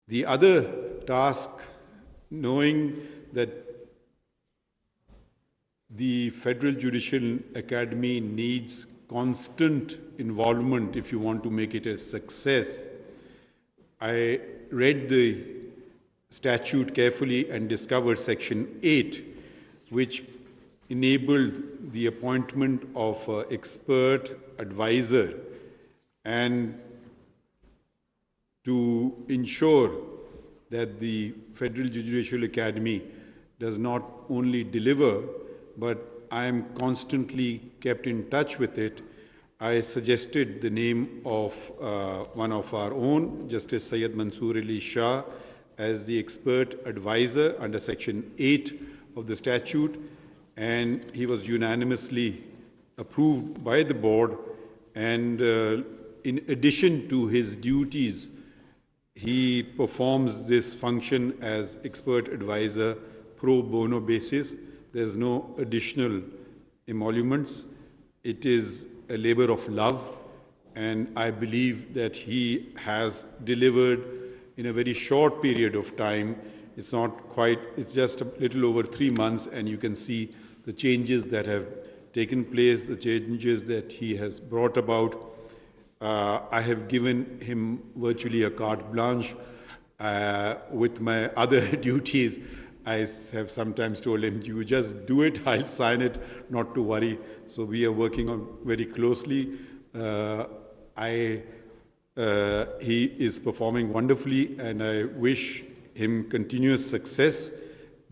The other task, knowing that the Federal Judicial Academy needs constant involvement if you want to make it a success, I read the statute carefully and discovered Section 8, which enabled the appointment of an expert advisor, and to ensure that the Federal Judicial Academy does not only deliver, but I am constantly kept in touch with it, I suggested the name of one of our own, Justice Syed Mansoor Ali Shah, as the expert advisor under Section 8 of the statute, and he was unanimously approved by the board. And in addition to his duties, he performs this function as expert advisor pro bono basis. There's no additional emoluments. It is a labor of love, and I believe that he has delivered in a very short period of time. It's not quite, it's just a little over 3 months, and you can see the changes that have taken place, the changes that he has brought about. I have given him virtually a carte blanche. With my other duties, I have sometimes told him, you just do it, I'll sign it, not to worry. So we are working on very closely. He is performing wonderfully, and I wish him continuous success,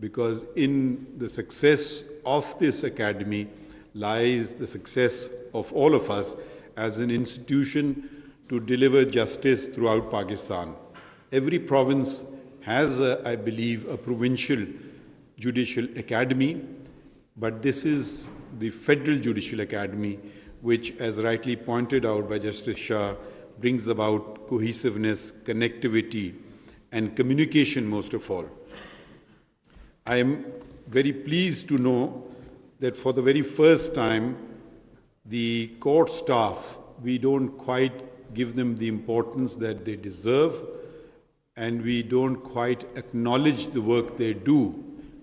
because in the success of this academy lies the success of all of us as an institution to deliver justice throughout Pakistan. Every province has, I believe, a provincial judicial academy, but this is the Federal Judicial Academy, which, as rightly pointed out by Justice Shah, brings about cohesiveness, connectivity, and communication most of all. I am very pleased to know that for the very first time, the court staff, we don't quite give them the importance that they deserve, and we don't quite acknowledge the work they do.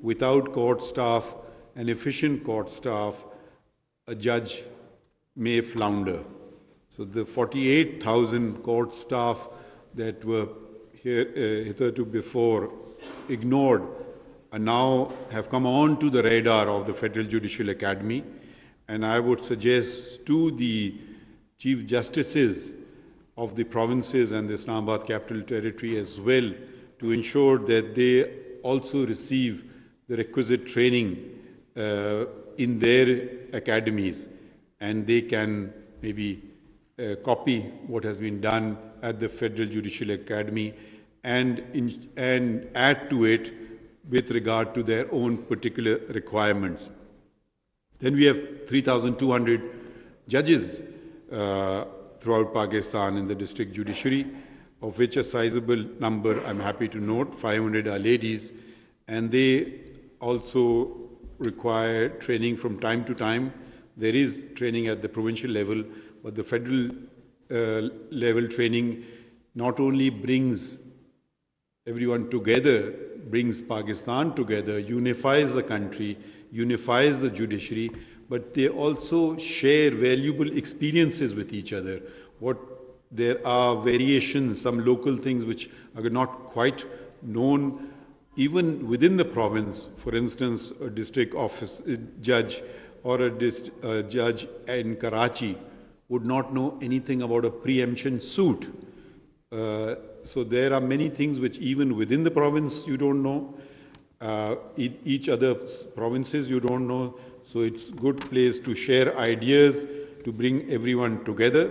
Without court staff, an efficient court staff, a judge may flounder. So the 48,000 court staff that were hitherto before ignored now have come on to the radar of the Federal Judicial Academy. And I would suggest to the Chief Justices of the provinces and the Islamabad Capital Territory as well to ensure that they also receive the requisite training in their academies, and they can maybe copy what has been done at the Federal Judicial Academy and add to it with regard to their own particular requirements. Then we have 3,200 judges throughout Pakistan in the district judiciary, of which a sizable number, I'm happy to note, 500 are ladies, and they also require training from time to time. There is training at the provincial level, but the federal level training not only brings everyone together, brings Pakistan together, unifies the country, unifies the judiciary, but they also share valuable experiences with each other. There are variations, some local things which are not quite known even within the province. For instance, a district office judge or a judge in Karachi would not know anything about a preemption suit. So there are many things which even within the province you don't know, each other provinces you don't know. So it's a good place to share ideas, to bring everyone together.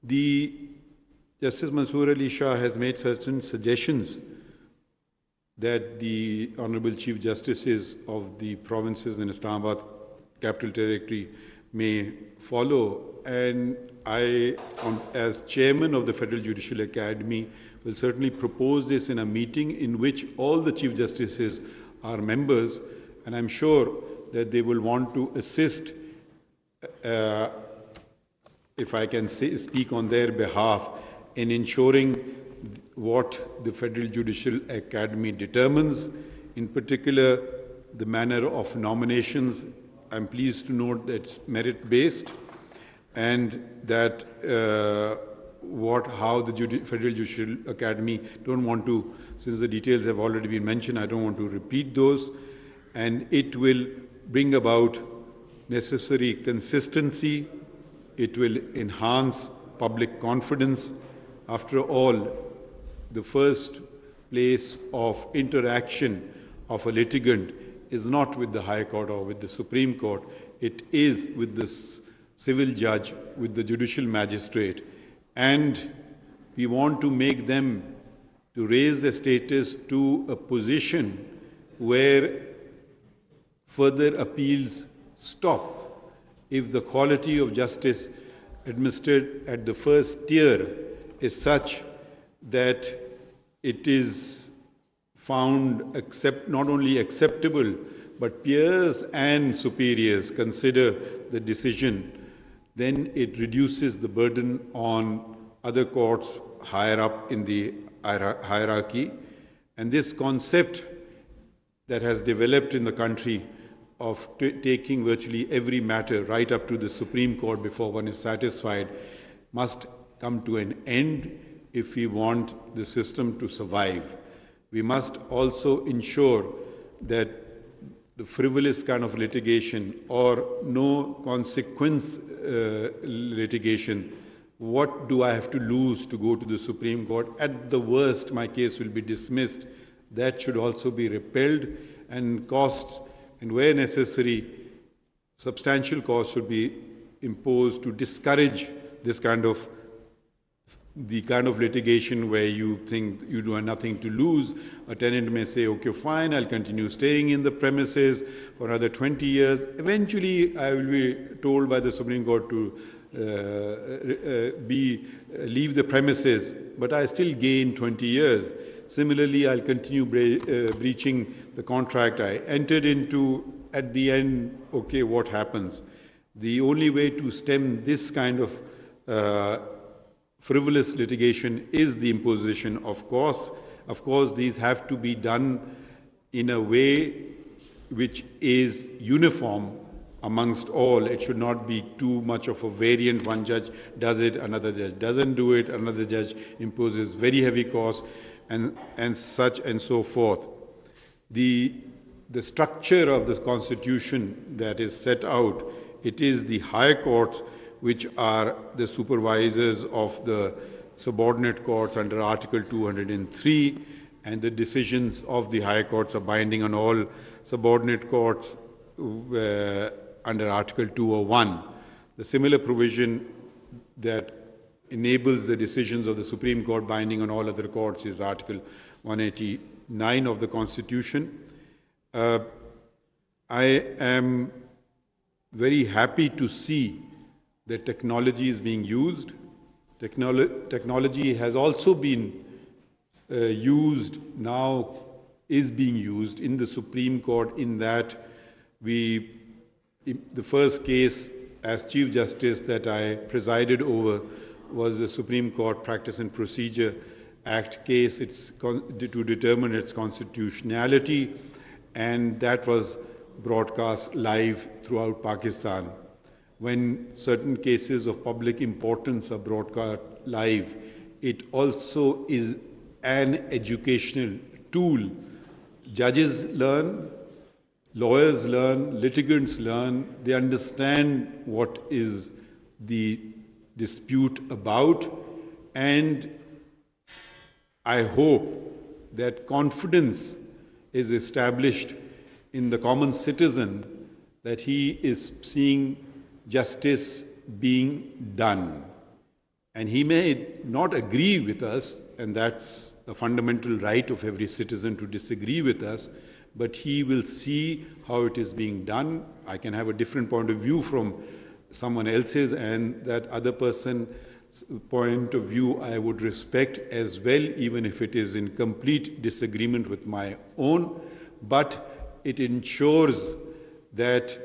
The Justice Mansoor Ali Shah has made certain suggestions that the Honorable Chief Justices of the provinces in Islamabad Capital Territory may follow, and I, as Chairman of the Federal Judicial Academy, will certainly propose this in a meeting in which all the Chief Justices are members, and I'm sure that they will want to assist, if I can speak on their behalf, in ensuring what the Federal Judicial Academy determines, in particular the manner of nominations. I'm pleased to note that it's merit-based, and that how the Federal Judicial Academy, don't want to, since the details have already been mentioned, I don't want to repeat those, and it will bring about necessary consistency, it will enhance public confidence. After all, the first place of interaction of a litigant is not with the High Court or with the Supreme Court, it is with the civil judge, with the judicial magistrate, and we want to make them to raise their status to a position where further appeals stop. If the quality of justice administered at the first tier is such that it is found not only acceptable, but peers and superiors consider the decision, then it reduces the burden on other courts higher up in the hierarchy. And this concept that has developed in the country of taking virtually every matter right up to the Supreme Court before one is satisfied must come to an end if we want the system to survive. We must also ensure that the frivolous kind of litigation or no consequence litigation, what do I have to lose to go to the Supreme Court? At the worst, my case will be dismissed. That should also be repelled, and costs, and where necessary, substantial costs should be imposed to discourage this kind of litigation where you think you do have nothing to lose. A tenant may say, okay, fine, I'll continue staying in the premises for another 20 years. Eventually, I will be told by the Supreme Court to leave the premises, but I still gain 20 years. Similarly, I'll continue breaching the contract I entered into. At the end, okay, what happens? The only way to stem this kind of frivolous litigation is the imposition of costs. Of course, these have to be done in a way which is uniform amongst all. It should not be too much of a variant. One judge does it, another judge doesn't do it, another judge imposes very heavy costs, and such and so forth. The structure of the Constitution that is set out, it is the higher courts which are the supervisors of the subordinate courts under Article 203, and the decisions of the higher courts are binding on all subordinate courts under Article 201. The similar provision that enables the decisions of the Supreme Court binding on all other courts is Article 189 of the Constitution. I am very happy to see that technology is being used. Technology has also been used, now is being used in the Supreme Court, in that the first case as Chief Justice that I presided over was the Supreme Court Practice and Procedure Act case. It's to determine its constitutionality, and that was broadcast live throughout Pakistan. When certain cases of public importance are broadcast live, it also is an educational tool. Judges learn, lawyers learn, litigants learn, they understand what is the dispute about, and I hope that confidence is established in the common citizen that he is seeing justice being done. And he may not agree with us, and that's the fundamental right of every citizen to disagree with us, but he will see how it is being done. I can have a different point of view from someone else's, and that other person's point of view I would respect as well, even if it is in complete disagreement with my own. But it ensures that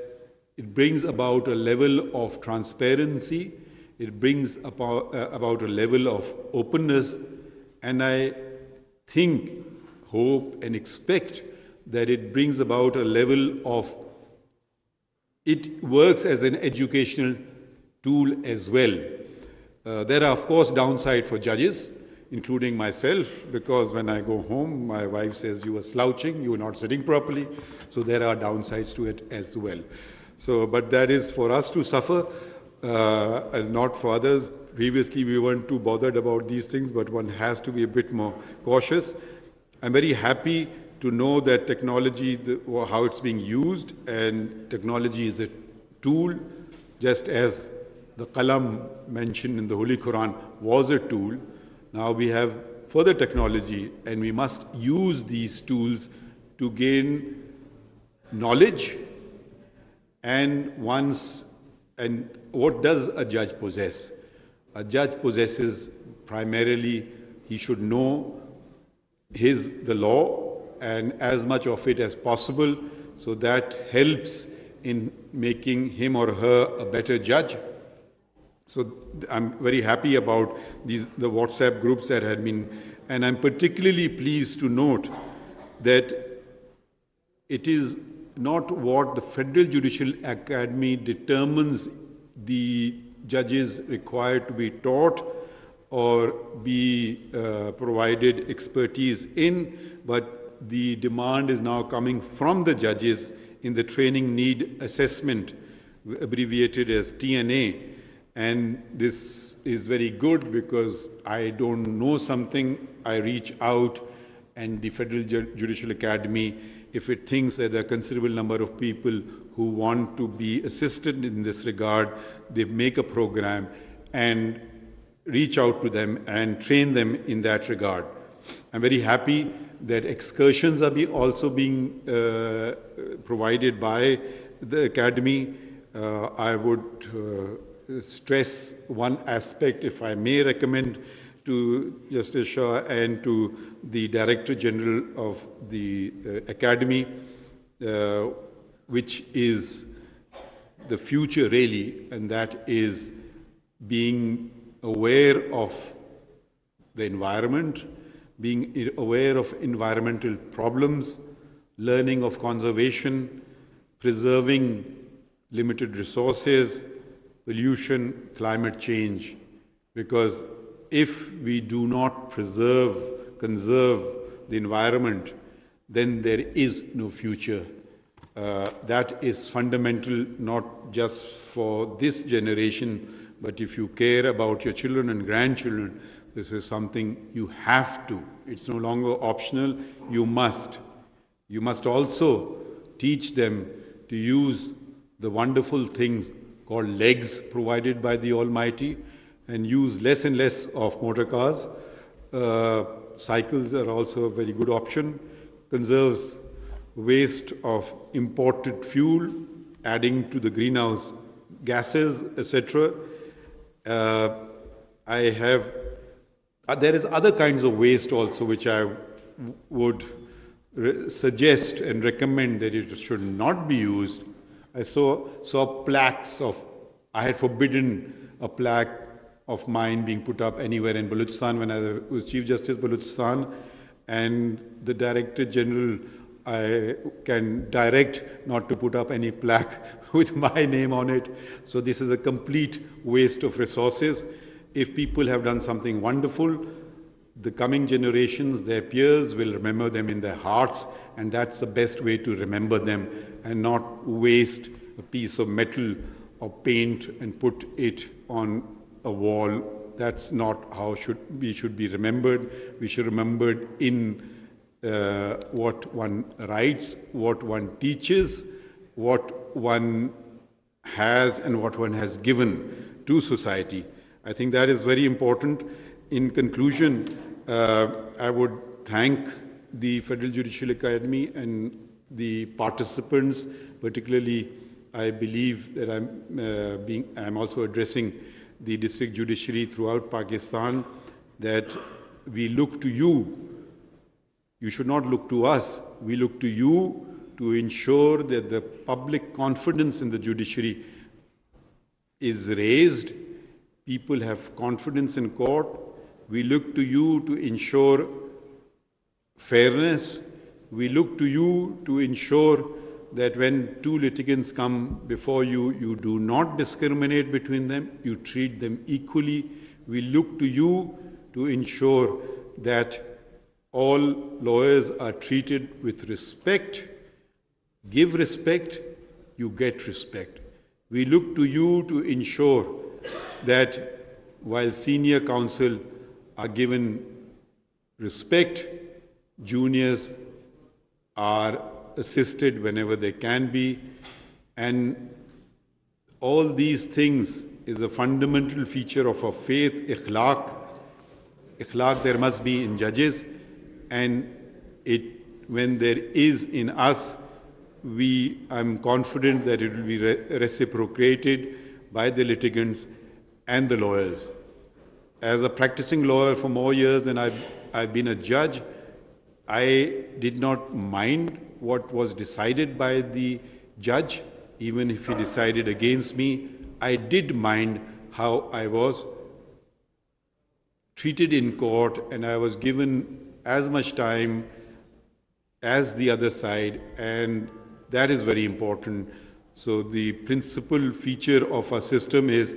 it brings about a level of transparency, it brings about a level of openness, And I think, hope, and expect that it brings about a level of, it works as an educational tool as well. There are, of course, downsides for judges, including myself, because when I go home, my wife says, you were slouching, you were not sitting properly. So there are downsides to it as well. So, but that is for us to suffer, and not for others. Previously, we weren't too bothered about these things, but one has to be a bit more cautious. I'm very happy to know that technology, how it's being used, and technology is a tool, just as the qalam mentioned in the Holy Quran was a tool. Now we have further technology, and we must use these tools to gain knowledge. And what does a judge possess? A judge possesses primarily, he should know the law and as much of it as possible, so that helps in making him or her a better judge. So I'm very happy about the WhatsApp groups that had been, and I'm particularly pleased to note that it is not what the Federal Judicial Academy determines the judges required to be taught or be provided expertise in, but the demand is now coming from the judges in the training need assessment, abbreviated as TNA. And this is very good, because I don't know something, I reach out, and the Federal Judicial Academy, if it thinks that there are a considerable number of people who want to be assisted in this regard, they make a program and reach out to them and train them in that regard. I'm very happy that excursions are also being provided by the Academy. I would stress one aspect, if I may recommend to Justice Shah and to the Director General of the Academy, which is the future really, and that is being aware of the environment, being aware of environmental problems, learning of conservation, preserving limited resources, pollution, climate change. Because if we do not conserve the environment, then there is no future. That is fundamental, not just for this generation, but if you care about your children and grandchildren, this is something you have to. It's no longer optional, you must. You must also teach them to use the wonderful things called legs provided by the Almighty, and use less and less of motor cars. Cycles are also a very good option. Conserves waste of imported fuel, adding to the greenhouse gases, etc. There is other kinds of waste also which I would suggest and recommend that it should not be used. I saw plaques of, I had forbidden a plaque of mine being put up anywhere in Balochistan when I was Chief Justice Balochistan, and the Director General, I can direct not to put up any plaque with my name on it. So this is a complete waste of resources. If people have done something wonderful, the coming generations, their peers, will remember them in their hearts, and that's the best way to remember them, and not waste a piece of metal or paint and put it on a wall. That's not how we should be remembered. We should be remembered in what one writes, what one teaches, what one has, and what one has given to society. I think that is very important. In conclusion, I would thank the Federal Judicial Academy and the participants. Particularly, I believe that I'm also addressing the district judiciary throughout Pakistan, that we look to you. You should not look to us. We look to you to ensure that the public confidence in the judiciary is raised. People have confidence in court. We look to you to ensure fairness. We look to you to ensure that when two litigants come before you, you do not discriminate between them, you treat them equally. We look to you to ensure that all lawyers are treated with respect. Give respect, you get respect. We look to you to ensure that while senior counsel are given respect, juniors are assisted whenever they can be, and all these things is a fundamental feature of our faith, ikhlaq. Ikhlaq there must be in judges, and when there is in us, I'm confident that it will be reciprocated by the litigants and the lawyers. As a practicing lawyer for more years than I've been a judge, I did not mind what was decided by the judge, even if he decided against me. I did mind how I was treated in court, and I was given as much time as the other side, and that is very important. So the principal feature of our system is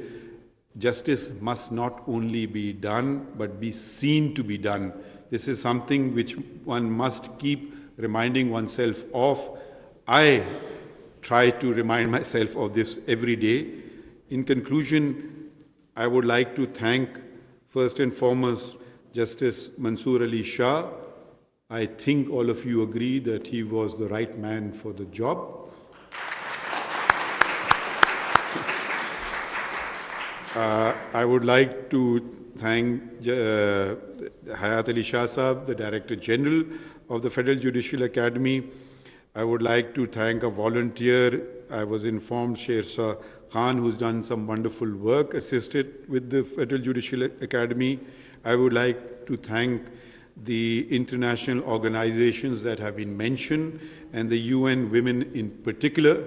justice must not only be done, but be seen to be done. This is something which one must keep reminding oneself of. I try to remind myself of this every day. In conclusion, I would like to thank first and foremost Justice Mansoor Ali Shah. I think all of you agree that he was the right man for the job. I would like to thank Hayat Ali Shah Sahab, the Director General of the Federal Judicial Academy. I would like to thank a volunteer. I was informed, Sher Shah Khan, who's done some wonderful work, assisted with the Federal Judicial Academy. I would like to thank the international organizations that have been mentioned, and the UN Women in particular.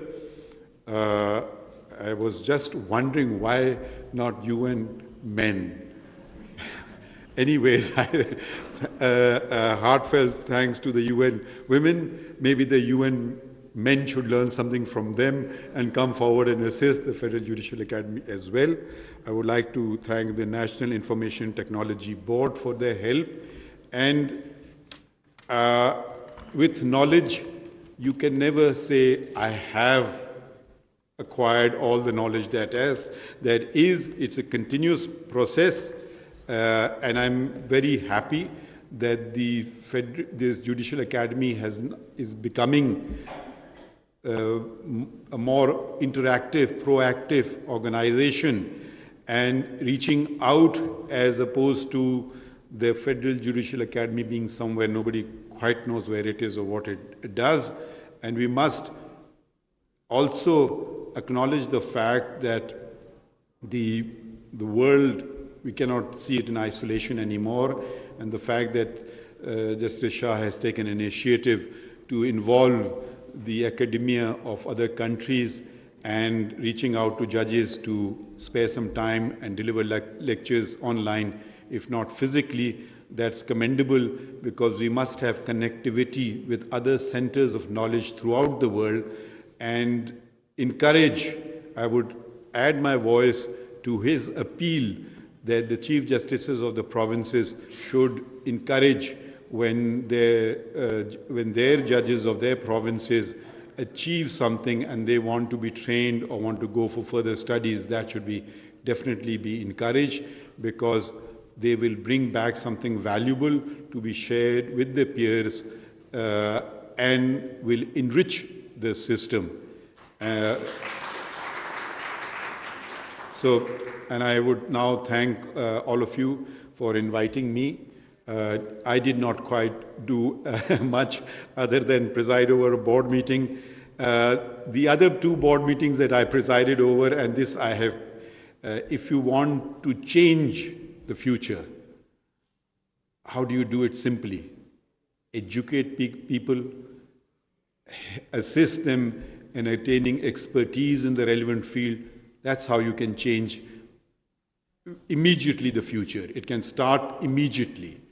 I was just wondering why not UN Men. Anyways, heartfelt thanks to the UN Women. Maybe the UN Men should learn something from them and come forward and assist the Federal Judicial Academy as well. I would like to thank the National Information Technology Board for their help. And with knowledge, you can never say, I have acquired all the knowledge that is. It's a continuous process. And I'm very happy that this Judicial Academy is becoming a more interactive, proactive organization and reaching out, as opposed to the Federal Judicial Academy being somewhere nobody quite knows where it is or what it does. And we must also acknowledge the fact that the world, we cannot see it in isolation anymore, and the fact that Justice Shah has taken an initiative to involve the academia of other countries and reaching out to judges to spare some time and deliver lectures online, if not physically. That's commendable, because we must have connectivity with other centers of knowledge throughout the world, and encourage, I would add my voice to his appeal that the Chief Justices of the provinces should encourage when their judges of their provinces achieve something and they want to be trained or want to go for further studies. That should definitely be encouraged, because they will bring back something valuable to be shared with their peers and will enrich the system. And I would now thank all of you for inviting me. I did not quite do much other than preside over a board meeting. The other two board meetings that I presided over, and this I have, if you want to change the future, how do you do it simply? Educate people, assist them in attaining expertise in the relevant field. That's how you can change immediately the future. It can start immediately.